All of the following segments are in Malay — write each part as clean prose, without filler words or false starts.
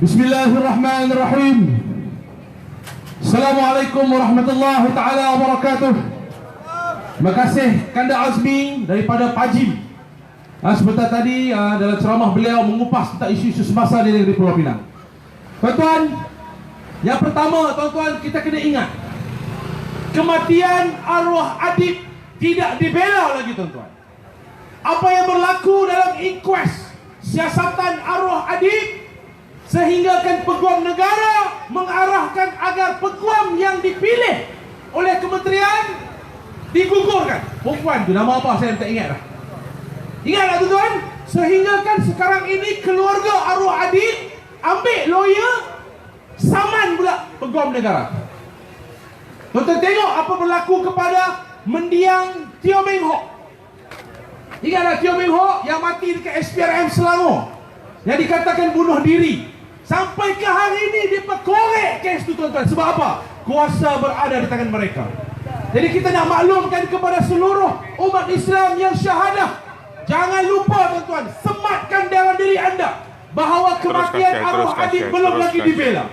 Bismillahirrahmanirrahim. Assalamualaikum warahmatullahi taala wabarakatuh. Terima kasih Kanda Azmi daripada Pajim. Sebentar tadi dalam ceramah beliau mengupas tentang isu-isu semasa di negeri Pulau Pinang. Tuan-tuan, yang pertama tuan-tuan, kita kena ingat kematian arwah Adib tidak dibela lagi tuan-tuan. Apa yang berlaku dalam inkuest siasatan arwah Adib sehinggakan peguam negara mengarahkan agar peguam yang dipilih oleh kementerian digugurkan. Perempuan tu nama apa saya tak ingat dah. Ingat tak tuan-tuan? Sehinggakan sekarang ini keluarga arwah Adib ambil lawyer, saman pula peguam negara. Tuan-tuan tengok apa berlaku kepada mendiang Teo Meng Hock. Ingat tak Teo Meng Hock yang mati dekat SPRM Selangor, yang dikatakan bunuh diri? Sampai ke hari ini dia korek kes tu tuan-tuan. Sebab apa? Kuasa berada di tangan mereka. Jadi kita nak maklumkan kepada seluruh umat Islam yang syahadah, jangan lupa tuan-tuan, sematkan dalam diri anda bahawa kematian arwah Adib belum lagi dibela.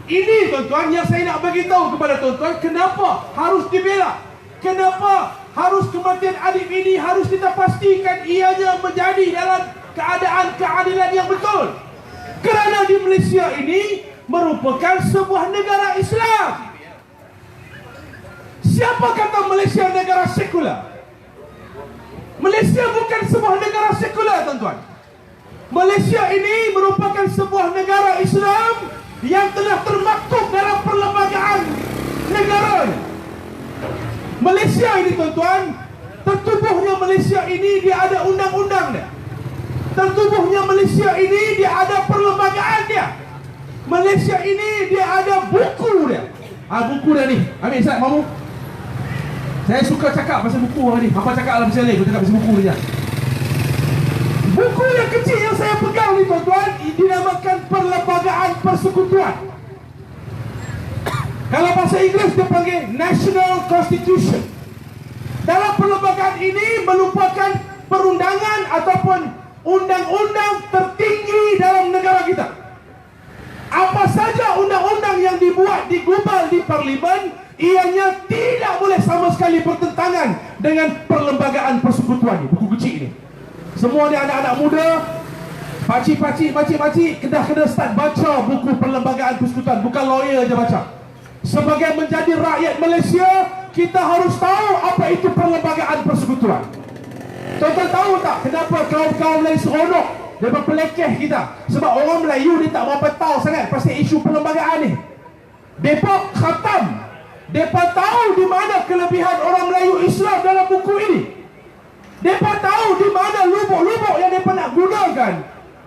Ini tuan-tuan yang saya nak bagi tahu kepada tuan-tuan, kenapa harus dibela. Kenapa harus kematian Adib ini harus kita pastikan ianya menjadi dalam keadaan keadilan yang betul. Kerana di Malaysia ini merupakan sebuah negara Islam. Siapa kata Malaysia negara sekular? Malaysia bukan sebuah negara sekular tuan-tuan. Malaysia ini merupakan sebuah negara Islam yang telah termaktub dalam perlembagaan negara. Malaysia ini tuan-tuan, tertubuhnya Malaysia ini dia ada undang-undang dia. Tertubuhnya Malaysia ini dia ada perlembagaan dia. Malaysia ini dia ada buku dia. Buku dia ni. Ambil Ustaz, mamu. Saya suka cakap pasal buku ni. Apa cakap lah pasal ni, aku cakap pasal buku ni. Buku yang kecil yang saya pegang ni tuan-tuan dinamakan Perlembagaan Persekutuan. Kalau bahasa Inggeris dia panggil National Constitution. Dalam perlembagaan ini merupakan perundangan ataupun undang-undang tertinggi dalam negara kita. Apa saja undang-undang yang dibuat, digubal di parlimen, ianya tidak boleh sama sekali bertentangan dengan Perlembagaan Persekutuan ni. Buku kecil ni. Semua ni anak-anak muda, pakcik-pakcik kena start baca buku Perlembagaan Persekutuan. Bukan lawyer je baca. Sebagai menjadi rakyat Malaysia, kita harus tahu apa itu Perlembagaan Persekutuan. Tuan-tuan tahu tak kenapa kaum-kaum lain seronok dia berpelekeh kita? Sebab orang Melayu ni tak berapa tahu sangat pasal isu perlembagaan ni. Mereka khatam, mereka tahu di mana kelebihan orang Melayu Islam dalam buku ini. Mereka tahu di mana lubuk-lubuk yang mereka nak gunakan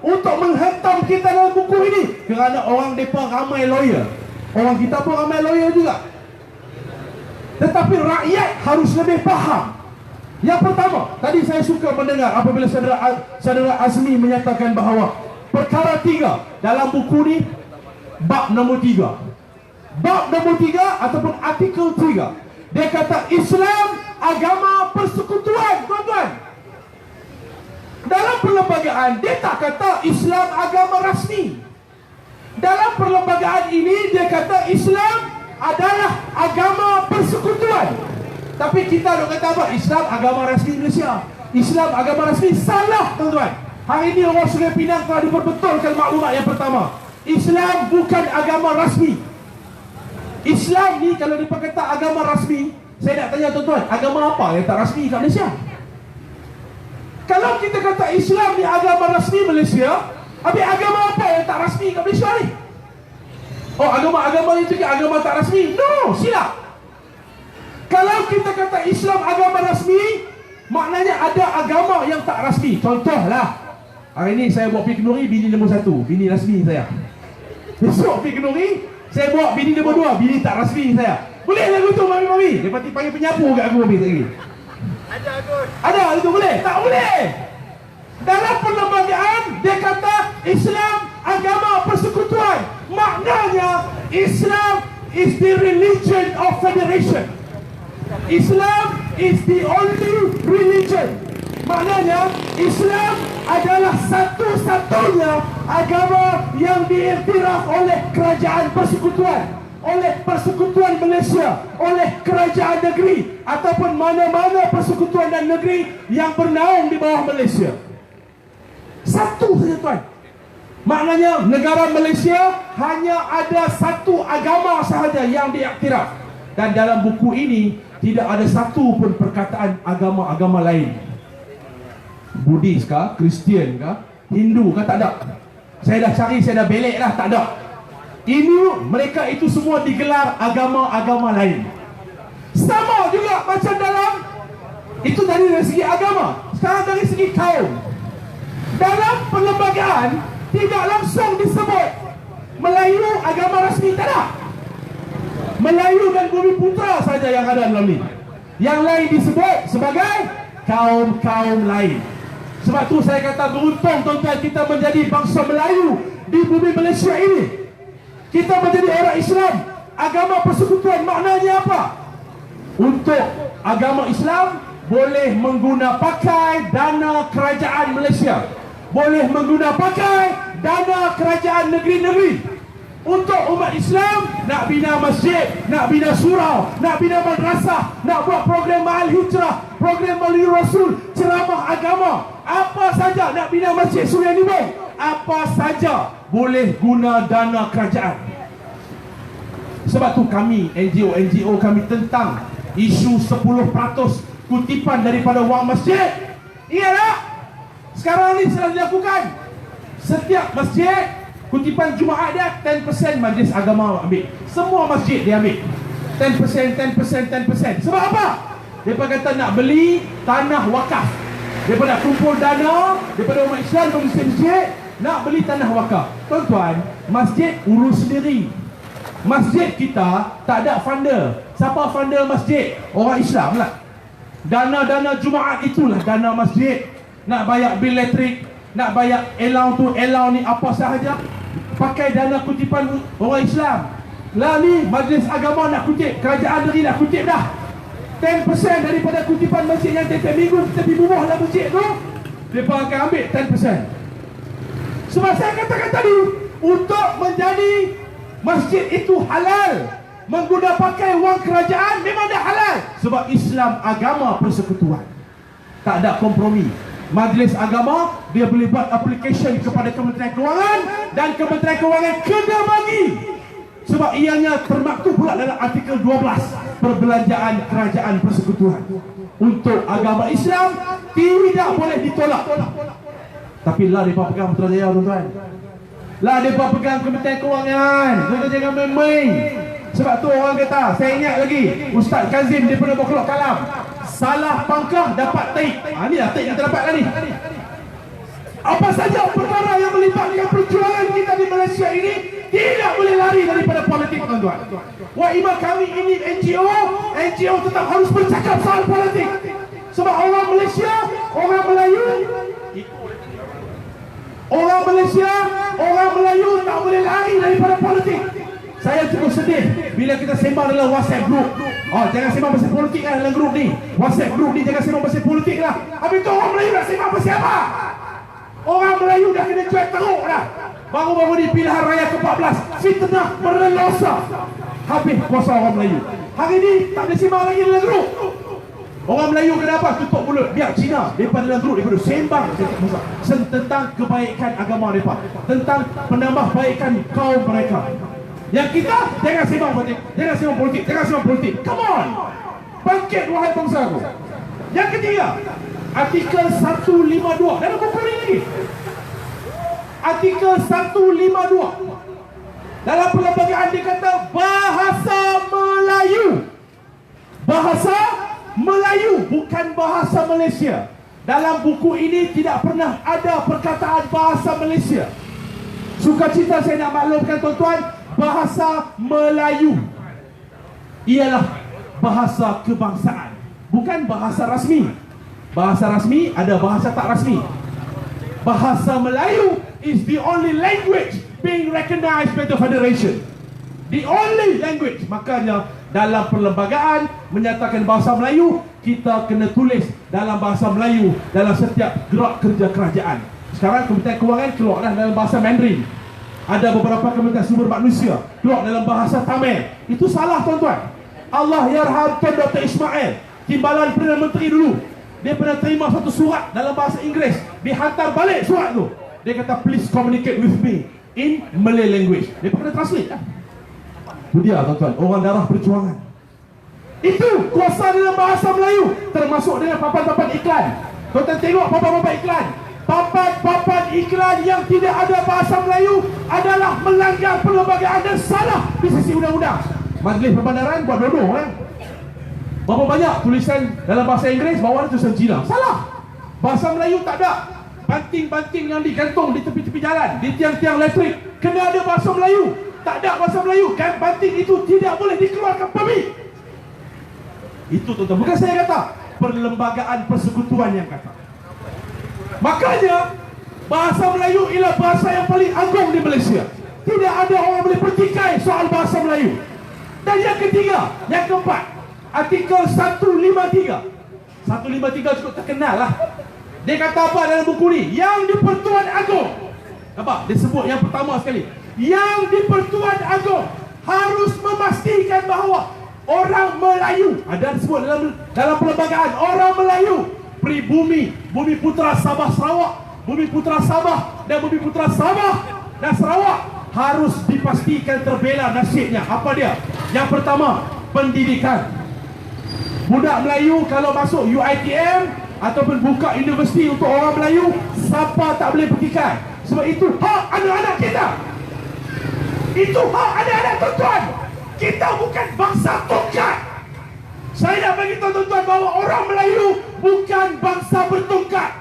untuk menghentam kita dalam buku ini. Kerana orang mereka ramai lawyer. Orang kita pun ramai lawyer juga. Tetapi rakyat harus lebih faham. Yang pertama, tadi saya suka mendengar apabila saudara Azmi menyatakan bahawa perkara 3 dalam buku ni, bab nombor 3. Bab nombor 3 ataupun artikel 3, dia kata Islam agama persekutuan, tuan-tuan. Dalam perlembagaan dia tak kata Islam agama rasmi. Dalam perlembagaan ini dia kata Islam adalah agama persekutuan. Tapi kita nak kata apa? Islam agama rasmi Malaysia. Islam agama rasmi. Salah tuan-tuan. Hari ini orang Sungai Pinang telah diperbetulkan maklumat yang pertama. Islam bukan agama rasmi. Islam ni kalau dia kata agama rasmi, saya nak tanya tuan-tuan, agama apa yang tak rasmi kat Malaysia? Kalau kita kata Islam ni agama rasmi Malaysia, habis agama apa yang tak rasmi kat Malaysia ni? Oh, agama-agama ni juga agama tak rasmi? No, silap. Kalau kita kata Islam agama rasmi, maknanya ada agama yang tak rasmi. Contohlah, hari ni saya buat pergi kenduri, bini nombor 1, bini rasmi saya. Besok pergi kenduri, saya buat bini nombor 2, bini tak rasmi saya. Boleh lagu tu mami-mami? Dia pasti panggil penyapu kat aku habis lagi. Ada Agus. Ada itu boleh? Tak boleh. Dalam perlembagaan dia kata Islam agama persekutuan. Maknanya Islam is the religion of federation. Islam is the only religion. Maknanya Islam adalah satu-satunya agama yang diiktiraf oleh kerajaan persekutuan, oleh Persekutuan Malaysia, oleh kerajaan negeri ataupun mana-mana persekutuan dan negeri yang bernaung di bawah Malaysia. Satu saja tuan. Maknanya negara Malaysia hanya ada satu agama sahaja yang diiktiraf. Dan dalam buku ini tidak ada satu pun perkataan agama-agama lain. Buddhis kah, Kristian kah, Hindu kah, tak ada. Saya dah cari, saya dah belik dah, tak ada. Ini mereka itu semua digelar agama-agama lain. Sama juga macam dalam itu tadi dari segi agama, sekarang dari segi kaum. Dalam perlembagaan tidak langsung disebut Melayu agama rasmi, tak ada. Melayu dan Bumi Putra saja yang ada dalam ini. Yang lain disebut sebagai kaum-kaum lain. Sebab tu saya kata beruntung tuan-tuan kita menjadi bangsa Melayu di bumi Malaysia ini. Kita menjadi orang Islam. Agama persekutuan maknanya apa? Untuk agama Islam boleh mengguna pakai dana kerajaan Malaysia, boleh mengguna pakai dana kerajaan negeri-negeri. Untuk umat Islam nak bina masjid, nak bina surau, nak bina madrasah, nak buat program Ma'al Hijrah, program Maulidur Rasul, ceramah agama, apa saja, nak bina masjid Suria Nibong, apa saja boleh guna dana kerajaan. Sebab tu kami NGO kami tentang isu 10% kutipan daripada wang masjid. Iyalah, sekarang ni sedang dilakukan. Setiap masjid kutipan Jumaat dia 10% majlis agama ambil. Semua masjid dia ambil 10%. Sebab apa? Mereka kata nak beli tanah wakaf. Mereka nak kumpul dana daripada umat Islam ke masjid, nak beli tanah wakaf. Tuan-tuan, masjid urus sendiri. Masjid kita tak ada funder. Siapa funder masjid? Orang Islam lah. Dana-dana Jumaat itulah dana masjid. Nak bayar bil elektrik, nak bayar allowance tu, allowance ni apa sahaja, pakai dana kutipan orang Islam. Lah ni majlis agama nak kutip, kerajaan negeri nak kutip dah 10% daripada kutipan masjid yang tiap minggu kita pergi bubuh dalam masjid tu, mereka akan ambil 10%. Sebab saya katakan tadi, untuk menjadi masjid itu halal, mengguna pakai wang kerajaan memang dah halal. Sebab Islam agama persekutuan, tak ada kompromi. Majlis agama dia boleh buat application kepada Kementerian Kewangan, dan Kementerian Kewangan kena bagi. Sebab ianya termaktub pula dalam artikel 12 perbelanjaan kerajaan persekutuan. Untuk agama Islam tidak boleh ditolak. Tapi lah mereka pegang Putrajaya tuan-tuan. Lah mereka pegang Kementerian Kewangan. Tuan-tuan jangan main-main. Sebab tu orang kata, saya ingat lagi Ustaz Kazim daripada Boklok Kalam, salah pangkah dapat taik. Ni lah taik yang terdapat lah ni. Apa saja perkara yang melibatkan perjuangan kita di Malaysia ini tidak boleh lari daripada politik tuan-tuan. Wah, imam kami ini NGO tetap harus bercakap soal politik. Sebab orang Malaysia, orang Melayu, orang Melayu tak boleh lari daripada politik. Saya cukup sedih bila kita sembang dalam WhatsApp group. Jangan sembang pasal politik lah dalam grup ni. WhatsApp group ni jangan sembang pasal politik lah. Habis tu orang Melayu nak sembang pasal apa? Orang Melayu dah kena cuek teruk dah. Baru-baru ni pilihan raya ke-14, fitnah berlelosa. Habis kuasa orang Melayu. Hari ni tak ada sembang lagi dalam grup. Orang Melayu kenapa? Tutup mulut. Biar Cina daripada dalam grup daripada sembang tentang kebaikan agama mereka, tentang penambahbaikan kaum mereka. Yang kita jangan sembang politik, jangan sembang politik. Come on, bangkit wahai bangsa aku. Yang ketiga, artikel 152 dalam buku ini lagi. Artikel 152 dalam perlembagaan dia kata bahasa Melayu. Bahasa Melayu, bukan bahasa Malaysia. Dalam buku ini tidak pernah ada perkataan bahasa Malaysia. Sukacita saya nak maklumkan tuan-tuan, bahasa Melayu ialah bahasa kebangsaan, bukan bahasa rasmi. Bahasa rasmi ada, bahasa tak rasmi. Bahasa Melayu is the only language being recognized by the Federation. The only language. Makanya dalam perlembagaan menyatakan bahasa Melayu, kita kena tulis dalam bahasa Melayu dalam setiap gerak kerja kerajaan. Sekarang Kementerian Kewangan keluarlah dalam bahasa Mandarin. Ada beberapa Kementerian Sumber Manusia keluar dalam bahasa Tamil. Itu salah tuan-tuan. Allah yarham Tun Dr. Ismail, Timbalan Perdana Menteri dulu, dia pernah terima satu surat dalam bahasa Inggeris. Dihantar balik surat tu. Dia kata, please communicate with me in Malay language. Dia pernah translate lah. Itu dia tuan-tuan, orang darah perjuangan. Itu kuasa dalam bahasa Melayu. Termasuk dengan papan-papan iklan. Tuan-tuan tengok papan-papan iklan. Papan-papan iklan yang tidak ada bahasa Melayu adalah melanggar perlembagaan dan salah di sisi undang-undang. Majlis Perbandaran buat dodo kan. Berapa banyak tulisan dalam bahasa Inggeris, bawah ada tulisan Cina. Salah. Bahasa Melayu tak ada. Banting-banting yang digantung di tepi-tepi jalan, di tiang-tiang elektrik, kena ada bahasa Melayu. Tak ada bahasa Melayu, kan banting itu tidak boleh dikeluarkan permit. Itu tuan-tuan, bukan saya kata, Perlembagaan Persekutuan yang kata. Makanya bahasa Melayu ialah bahasa yang paling agung di Malaysia. Tidak ada orang boleh bertikai soal bahasa Melayu. Dan yang ketiga, yang keempat, artikel 153. 153 cukup terkenal lah. Dia kata apa dalam buku ni? Yang di-Pertuan Agong, nampak? Dia sebut yang pertama sekali, yang di-Pertuan Agong harus memastikan bahawa orang Melayu, ada disebut dalam perlembagaan, orang Melayu, pribumi, Bumi Putera Sabah Sarawak, Bumi Putera Sabah dan Bumi Putera Sabah dan Sarawak harus dipastikan terbela nasibnya. Apa dia? Yang pertama, pendidikan. Budak Melayu kalau masuk UiTM ataupun buka universiti untuk orang Melayu, siapa tak boleh pertikai. Sebab itu hak anak-anak kita. Itu hak anak-anak tuan-tuan. Kita bukan bangsa tongkat. Saya nak bagi tahu tuan-tuan bahawa orang Melayu bukan bangsa bertongkat.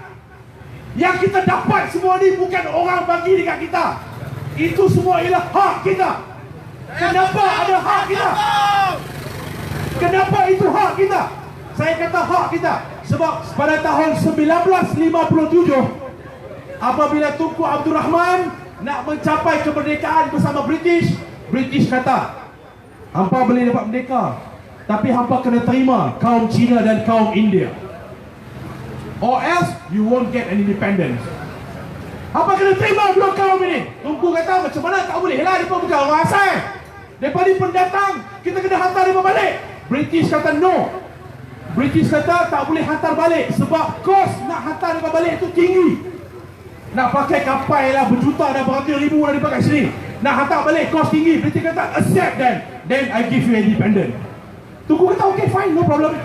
Yang kita dapat semua ni bukan orang bagi dekat kita. Itu semua ialah hak kita. Kenapa ada hak kita? Kenapa itu hak kita? Saya kata hak kita sebab pada tahun 1957 apabila Tunku Abdul Rahman nak mencapai kemerdekaan bersama British, British kata, hampa boleh dapat merdeka, tapi hampa kena terima kaum Cina dan kaum India, or else you won't get an independence. Hampa kena terima dua kaum ini. Tunku kata, macam mana tak boleh lah, mereka bukan orang asal, mereka ni pendatang, kita kena hantar mereka balik. British kata no. British kata tak boleh hantar balik sebab kos nak hantar mereka balik itu tinggi. Nak pakai kapal lah berjuta dan beratus ribu dah dipakai sini. Nak hantar balik kos tinggi. British kata accept then I give you independent. Tunku kata okay fine, no problem.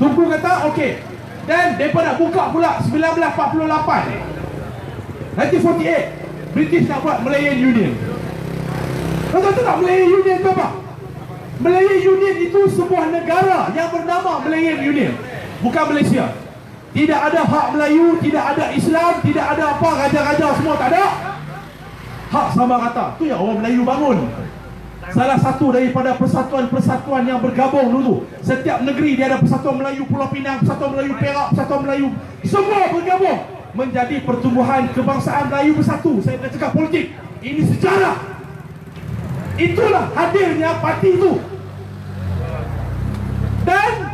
Tunku kata okay. Dan mereka nak buka pula 1948, 1948 British nak buat Malayan Union. Tuan-tuan tahu tak Malayan Union tu apa? Malayan Union itu sebuah negara yang bernama Malayan Union, bukan Malaysia. Tidak ada hak Melayu, tidak ada Islam, tidak ada apa, raja-raja semua tak ada. Hak sama rata. Itu yang orang Melayu bangun. Salah satu daripada persatuan-persatuan yang bergabung dulu. Setiap negeri dia ada Persatuan Melayu Pulau Pinang, Persatuan Melayu Perak, Persatuan Melayu, semua bergabung menjadi pertumbuhan kebangsaan Melayu bersatu. Saya nak cakap politik, ini sejarah. Itulah hadirnya parti itu. Dan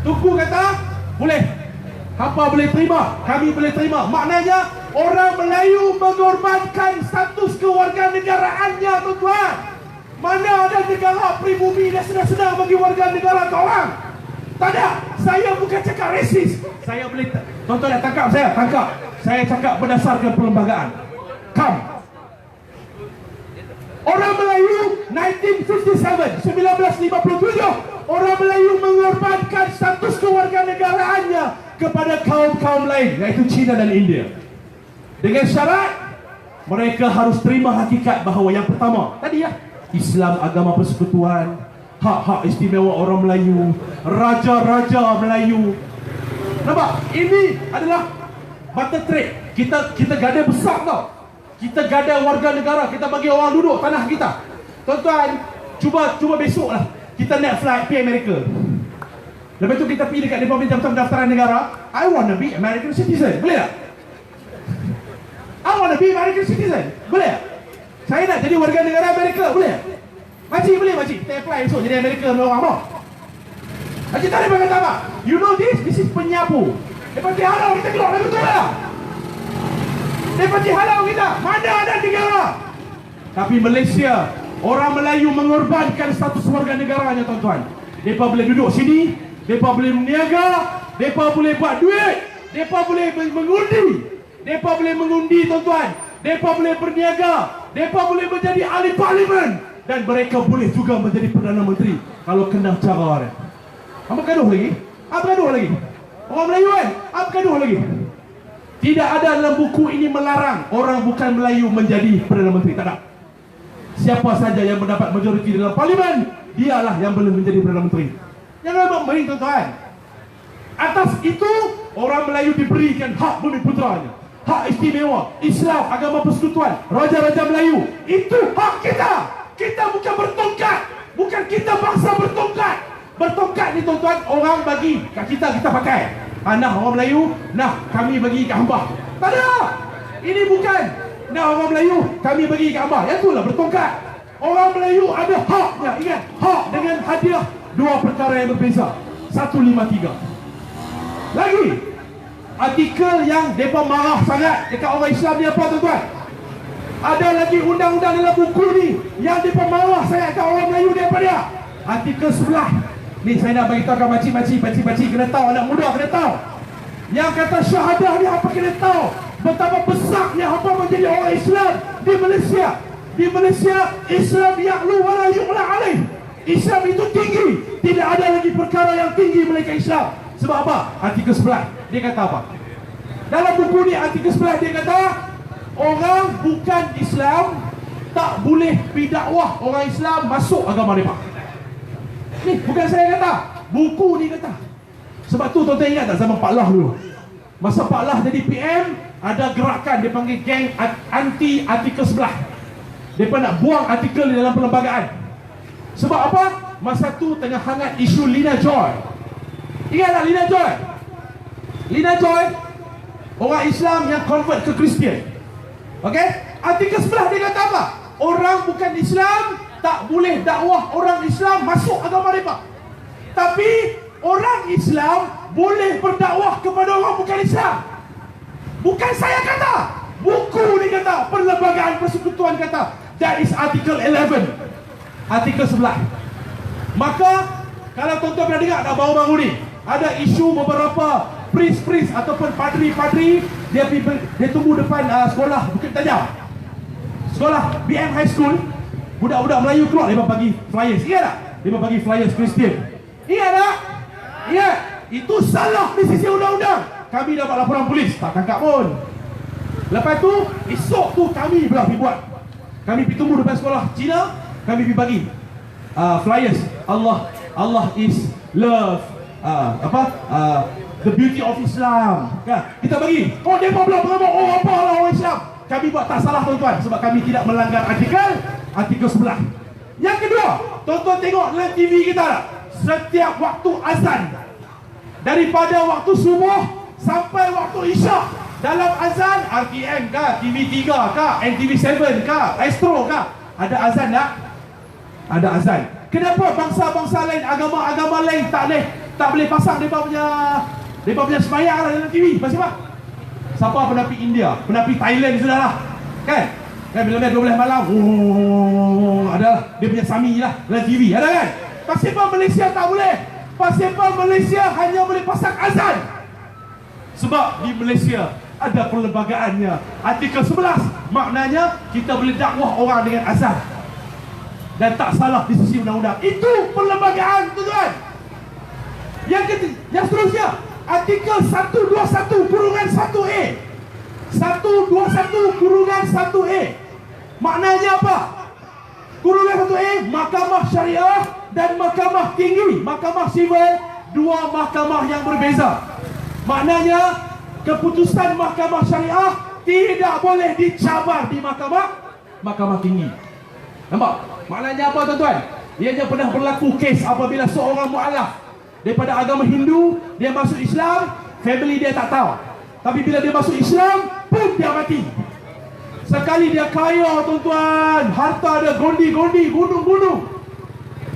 Tunku kata boleh, hampa boleh terima, kami boleh terima. Maknanya orang Melayu mengorbankan status kewarganegaraannya tuan-tuan. Mana ada negara pribumi dan senang-senang bagi warga negara ke orang. Tak ada. Saya bukan cakap resis. Saya boleh, tuan-tuan nak tangkap saya, tangkap. Saya cakap berdasarkan perlembagaan. Come. Orang Melayu 1957, orang Melayu mengorbankan status kewarganegaraannya kepada kaum-kaum lain, iaitu Cina dan India. Dengan syarat mereka harus terima hakikat bahawa yang pertama tadi ya, Islam agama persekutuan, hak-hak istimewa orang Melayu, raja-raja Melayu. Nampak? Ini adalah barter trade. Kita gada besar tau. Kita gada warga negara, kita bagi orang duduk tanah kita. Tuan-tuan, cuba besok lah kita naik flight pergi Amerika. Lepas tu kita pergi dekat Department Pendaftaran Negara, I want to be American citizen. Boleh tak? I want to be American citizen. Boleh tak? Saya nak jadi warga negara Amerika. Boleh tak? Makcik boleh makcik? Kita apply besok jadi Amerika dengan orang apa? Makcik tak ada kata apa? You know this? This is penyapu. Lepas tu halau kita keluar, betul tak? Mereka halau kita. Mana ada negara. Tapi Malaysia, orang Melayu mengorbankan status warga negaranya, tuan-tuan. Mereka boleh duduk sini, mereka boleh berniaga, mereka boleh buat duit, mereka boleh mengundi. Mereka boleh mengundi, tuan-tuan. Mereka boleh berniaga, mereka boleh menjadi ahli parlimen, dan mereka boleh juga menjadi Perdana Menteri kalau kena cara dia. Apa gaduh lagi? Apa gaduh lagi? Orang Melayu kan? Apa gaduh lagi? Tidak ada dalam buku ini melarang orang bukan Melayu menjadi Perdana Menteri. Tak ada. Siapa saja yang mendapat majoriti dalam parlimen, dialah yang boleh menjadi Perdana Menteri. Jangan buat main, tuan-tuan. Atas itu, orang Melayu diberikan hak bumi puteranya, hak istimewa, Islam, agama persekutuan, raja-raja Melayu. Itu hak kita. Kita bukan bertongkat. Bukan kita bangsa bertongkat. Bertongkat ni, tuan-tuan, orang bagi kat kita, kita pakai. Nah, orang Melayu, nah, kami bagi kat hamba. Tak ada. Ini bukan. Nah, orang Melayu, kami bagi kat hamba. Yang itulah bertongkat. Orang Melayu ada haknya. Ingat, hak dengan hadiah, dua perkara yang berbeza. 153. Lagi, artikel yang mereka marah sangat dekat orang Islam ni apa, tuan-tuan? Ada lagi undang-undang dalam buku ni yang mereka marah sangat dekat orang Melayu ni apa dia? Artikel 11. Ni saya nak bagi tahu kat makcik-makcik kena tahu, anak muda kena tahu. Yang kata syahadah ni apa kena tahu? Betapa besarnya apa menjadi orang Islam di Malaysia. Di Malaysia, Islam ya'lu wa la yu'la alaih. Islam itu tinggi. Tidak ada lagi perkara yang tinggi melainkan Islam. Sebab apa? Artikel 11. Dia kata apa? Dalam buku ni artikel 11 dia kata, orang bukan Islam tak boleh pergi dakwah orang Islam masuk agama mereka. Ni bukan saya kata, buku ni kata. Sebab tu tuan-tuan ingat tak zaman Pak Lah dulu? Masa Pak Lah jadi PM, ada gerakan dia panggil geng anti artikel 11. Mereka nak buang artikel di dalam perlembagaan. Sebab apa? Masa tu tengah hangat isu Lina Joy. Ingat tak Lina Joy? Lina Joy, orang Islam yang convert ke Kristian. Okey? Artikel 11 dia kata apa? Orang bukan Islam tak boleh dakwah orang Islam masuk agama mereka. Tapi orang Islam boleh berdakwah kepada orang bukan Islam. Bukan saya kata. Buku ni kata, Perlembagaan Persekutuan kata. That is article 11. Artikel 11. Maka kalau tuan-tuan pernah dengar tak baru-baru ni, ada isu beberapa priest ataupun padri dia tunggu depan sekolah Bukit Tajam, sekolah BM High School. Budak-budak Melayu keluar, dia bagi flyers. Ingat tak? Dia bagi flyers Kristian. Ingat tak? Ingat. Itu salah di sisi undang-undang. Kami dapat laporan polis, tak tangkap pun. Lepas tu, esok tu kami pula pergi buat. Kami pergi tunggu depan sekolah Cina, kami pergi bagi flyers. Allah is love. The beauty of Islam. Kita bagi. Oh, dia pula berapa? Oh, apalah orang Islam. Kami buat tak salah, tuan-tuan, sebab kami tidak melanggar artikel 11. Yang kedua, tuan-tuan tengok dalam TV kita tak? Setiap waktu azan, daripada waktu subuh sampai waktu isyak, dalam azan RTM kah, TV3 kah, NTV7 kah, Astro kah, ada azan tak? Ada azan. Kenapa bangsa-bangsa lain, agama-agama lain tak boleh pasang mereka punya sembahyang dalam TV? Pasal apa? Siapa pernah pergi India, pernah pergi Thailand sudah lah, kan? Bila 12 malam, ada dia punya sami lah dalam TV, ada kan? Pasal apa Malaysia tak boleh? Pasal apa Malaysia hanya boleh pasang azan? Sebab di Malaysia ada perlembagaannya. Artikel 11, maknanya kita boleh dakwah orang dengan azan. Dan tak salah di sisi undang-undang. Itu perlembagaan, tuan-tuan. Yang seterusnya, artikel 121/1A. 121/1A. Maknanya apa? Kurungan 1A, Mahkamah Syariah dan Mahkamah Tinggi, Mahkamah Sivil, dua mahkamah yang berbeza. Maknanya keputusan Mahkamah Syariah tidak boleh dicabar di Mahkamah Tinggi. Nampak? Maknanya apa, tuan-tuan? Ianya pernah berlaku kes apabila seorang mu'alaf daripada agama Hindu, dia masuk Islam, family dia tak tahu. Tapi bila dia masuk Islam, pun dia mati. Sekali dia kaya, tuan-tuan, harta dia gondi-gondi, gunung-gunung.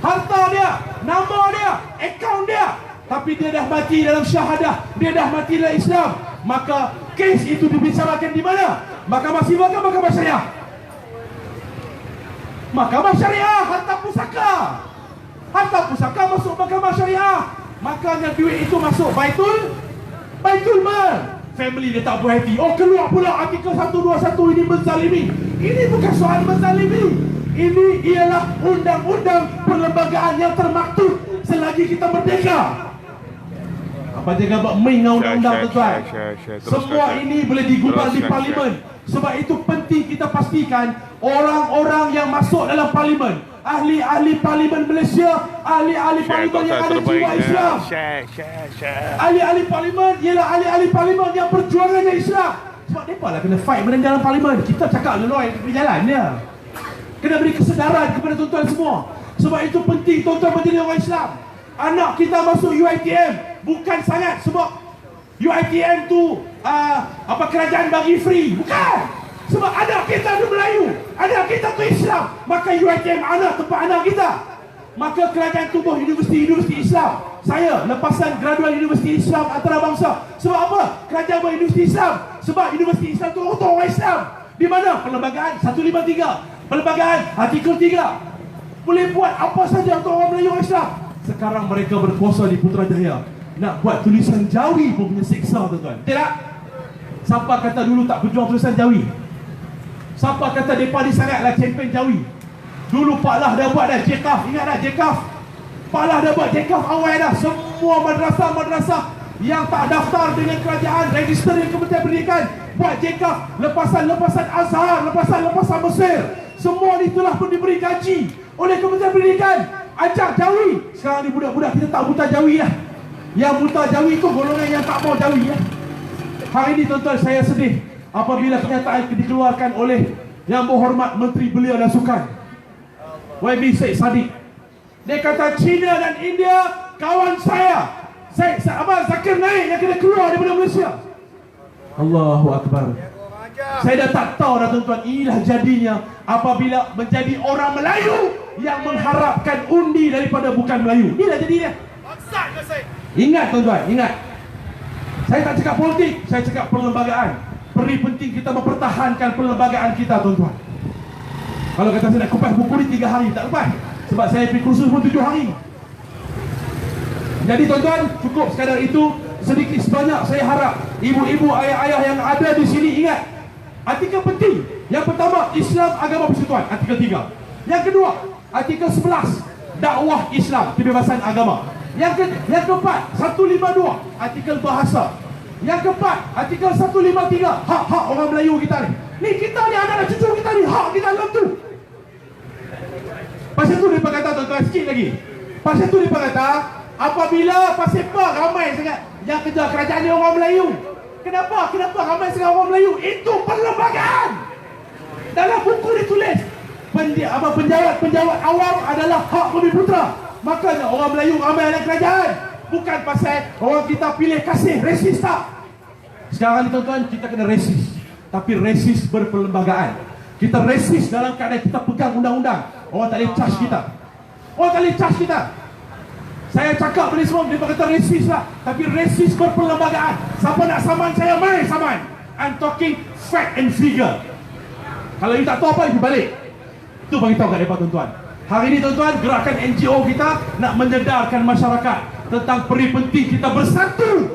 Harta dia, nama dia, akaun dia. Tapi dia dah mati dalam syahadah, dia dah mati dalam Islam. maka kes itu dibicarakan di mana? Mahkamah Sivil ke Mahkamah Syariah? Mahkamah Syariah, harta pusaka. Harta pusaka masuk Mahkamah Syariah. Makanya duit itu masuk Baitul Mal. Family dia tak berhati. Oh, keluar pula artikel 121 ini menzalimi. Ini bukan soal menzalimi. Ini ialah undang-undang perlembagaan yang termaktub selagi kita merdeka. Apa dia buat main dengan undang-undang, tuan? Semua ini boleh digubal di parlimen. Sebab itu penting kita pastikan orang-orang yang masuk dalam parlimen, ahli-ahli parlimen Malaysia, ahli-ahli parlimen yang ada jiwa Islam. Ahli-ahli parlimen ialah ahli-ahli parlimen yang perjuangannya Islam. Sebab mereka lah kena fight benda dalam parlimen. Kita cakap leloi di jalan dia. Kena beri kesedaran kepada tuan-tuan semua. Sebab itu penting tuan-tuan menjadi orang Islam. Anak kita masuk UiTM bukan sangat sebab UiTM tu kerajaan bagi free. Bukan. Sebab anak kita tu Melayu, anak kita tu Islam, maka UiTM tempat anak kita. Maka kerajaan tubuh universiti-universiti Islam. Saya lepasan graduan Universiti Islam Antarabangsa. Sebab apa? Kerajaan buat universiti Islam. Sebab universiti Islam tu untuk orang Islam. Di mana? Perlembagaan 153, perlembagaan artikel 3. Boleh buat apa saja untuk orang Melayu, orang Islam. Sekarang mereka berkuasa di Putrajaya. Nak buat tulisan Jawi pun punya seksa, tuan-tuan. Tidak? Siapa kata dulu tak berjuang tulisan Jawi? Siapa kata mereka ni sangatlah champion Jawi? Dulu Pak Lah dah buat dah JKAF. Ingat dah JKAF? Pak Lah dah buat JKAF awal dah. Semua madrasah-madrasah yang tak daftar dengan kerajaan, register dengan Kementerian Pendidikan, buat JKAF. Lepasan Azhar, lepasan Mesir. Semua ni telah pun diberi gaji oleh Kementerian Pendidikan. Ajak Jawi. Sekarang ni budak-budak kita tak buta Jawi lah. Yang buta Jawi tu golongan yang tak mau Jawi lah. Hari ini tuan-tuan, saya sedih apabila kenyataan dikeluarkan oleh Yang Berhormat Menteri Belia dan Sukan, YB Syed Saddiq. Dia kata China dan India kawan saya. Zakir Naik yang kena keluar daripada Malaysia. Allahu Akbar. Saya dah tak tahu dah, tuan-tuan. Inilah jadinya apabila menjadi orang Melayu yang mengharapkan undi daripada bukan Melayu. Inilah jadinya. Ingat tuan-tuan, ingat. Saya tak cakap politik, saya cakap perlembagaan. Peri penting kita mempertahankan perlembagaan kita, tuan-tuan. Kalau kata saya nak kupas buku ni 3 hari, tak lepas. Sebab saya pergi kursus pun 7 hari. Jadi tuan-tuan, cukup sekadar itu. Sedikit sebanyak saya harap ibu-ibu, ayah-ayah yang ada di sini ingat artikel penting. Yang pertama, Islam agama persekutuan, artikel 3. Yang kedua, artikel 11, dakwah Islam, kebebasan agama. Yang keempat, 152, artikel bahasa. Yang keempat, artikel 153, hak-hak orang Melayu kita ni. Ni kita ni, anak-anak cucu kita ni, hak kita dalam tu. Pasal tu dia kata, tuan-tuan, sikit lagi. Pasal tu dia kata, apabila pasal apa ramai sangat yang kejar kerajaan ni orang Melayu. Kenapa ramai sangat orang Melayu? Itu perlembagaan. Dalam buku ditulis penjawat awam adalah hak Bumiputera. Makanya orang Melayu ramai dalam kerajaan. Bukan pasal orang kita pilih kasih, resis tak. Sekarang ni tuan-tuan, kita kena resis. Tapi resis berperlembagaan. Kita resis dalam keadaan kita pegang undang-undang. Orang tak boleh charge kita. Saya cakap benda semua, dia kata resis lah. Tapi resis berperlembagaan. Siapa nak saman saya, mari saman. I'm talking fact and figure. Kalau you tak tahu apa, you balik. Itu bagi tahu kat mereka, tuan-tuan. Hari ini, tuan-tuan, gerakan NGO kita nak menyedarkan masyarakat tentang peri penting kita bersatu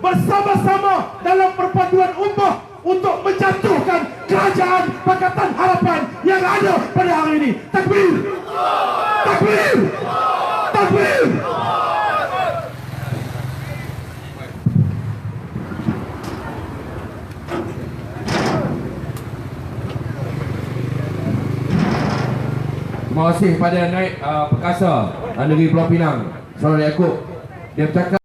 bersama-sama dalam perpaduan ummah untuk menjatuhkan kerajaan Pakatan Harapan yang ada pada hari ini. Takbir! Takbir! Takbir! Terima kasih pada Naib Perkasa Negeri Pulau Pinang, Saudara Yaakob. Dia bercakap